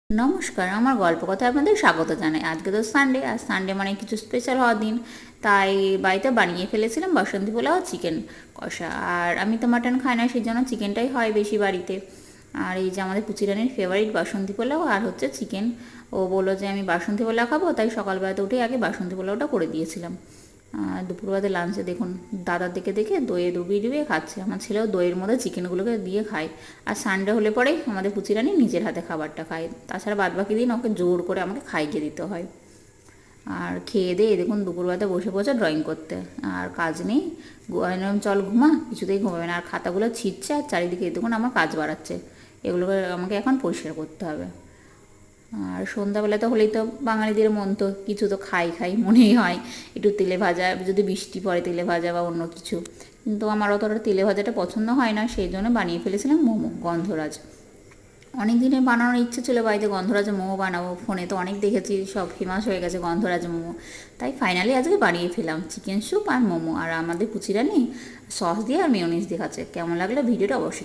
নমস্কার, আমার গল্প কথায় আপনাদের স্বাগত জানাই। আজকে তো সানডে, আর সানডে মানে কিছু স্পেশাল হওয়ার দিন। তাই বাড়িতে বানিয়ে ফেলেছিলাম বাসন্তী পোলাও আর চিকেন কষা। আর আমি তো মাটন খাই না, সেই জন্য চিকেনটাই হয় বেশি বাড়িতে। আর এই যে আমাদের পুচিরানির ফেভারিট বাসন্তী পোলাও আর হচ্ছে চিকেন। ও বললো যে আমি বাসন্তী পোলাও খাবো, তাই সকালবেলাতে উঠে আগে বাসন্তী পোলাওটা করে দিয়েছিলাম। দুপুরবেলাতে লাঞ্চে দেখুন দাদার দেখে দেখে দইয়ে ডুবিয়ে ডুবিয়ে খাচ্ছে। আমার ছেলেও দইয়ের মধ্যে চিকেনগুলোকে দিয়ে খায়। আর সানডে হলে পরে আমাদের পুচিরানি নিজের হাতে খাবারটা খায়, তাছাড়া বাদবাকি দিন ওকে জোর করে আমাকে খাইয়ে দিতে হয়। আর খেয়ে দিয়ে দেখুন দুপুরবেলাতে বসে বসে ড্রয়িং করতে, আর কাজ নেই। এরকম চল ঘুমা, কিছুতেই ঘুমাবে না, আর খাতাগুলো ছিঁড়ছে আর চারিদিকে দেখুন আমার কাজ বাড়াচ্ছে। এগুলোকে আমাকে এখন পরিষ্কার করতে হবে। আর সন্ধ্যাবেলা তো হলেই তো বাঙালিদের মন তো কিছু তো খাই খাই মনেই হয়। একটু তেলে ভাজা, যদি বৃষ্টি পড়ে তেলে ভাজা বা অন্য কিছু। কিন্তু আমার অতটা তেলে ভাজাটা পছন্দ হয় না, সেই জন্য বানিয়ে ফেলেছিলাম মোমো গন্ধরাজ। অনেক দিনের বানানোর ইচ্ছে ছিল বাড়িতে গন্ধরাজ মোমো বানাবো, ফোনে তো অনেক দেখেছি, সব ফেমাস হয়ে গেছে গন্ধরাজ মোমো। তাই ফাইনালি আজকে বানিয়ে ফেলাম চিকেন স্যুপ আর মোমো। আর আমাদের কুচিরানি সস দিয়ে আর মেয়োনিজ দিয়ে খাচ্ছে। কেমন লাগলো ভিডিওটা অবশ্যই